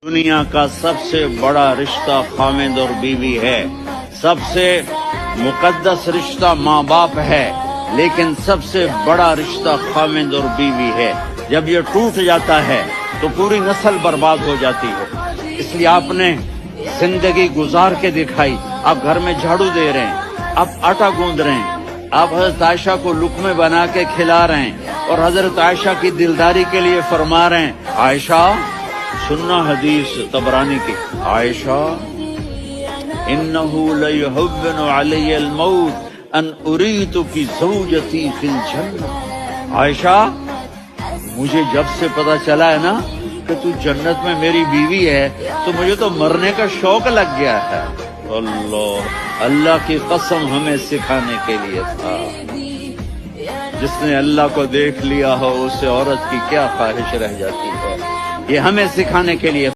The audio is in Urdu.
دنیا کا سب سے بڑا رشتہ خاوند اور بیوی ہے، سب سے مقدس رشتہ ماں باپ ہے، لیکن سب سے بڑا رشتہ خاوند اور بیوی ہے۔ جب یہ ٹوٹ جاتا ہے تو پوری نسل برباد ہو جاتی ہے۔ اس لیے آپ نے زندگی گزار کے دکھائی۔ آپ گھر میں جھاڑو دے رہے ہیں، آپ آٹا گوندھ رہے ہیں، آپ حضرت عائشہ کو لقمے بنا کے کھلا رہے ہیں اور حضرت عائشہ کی دلداری کے لیے فرما رہے ہیں، عائشہ سننا حدیث طبرانی کی، عائشہ انہو لیہون علی الموت ان اریتک زوجتی فی الجنہ۔ عائشہ مجھے جب سے پتا چلا ہے نا کہ تو جنت میں میری بیوی ہے تو مجھے تو مرنے کا شوق لگ گیا ہے۔ اللہ کی قسم ہمیں سکھانے کے لیے تھا۔ جس نے اللہ کو دیکھ لیا ہو اسے عورت کی کیا خواہش رہ جاتی ہے، یہ ہمیں سکھانے کے لیے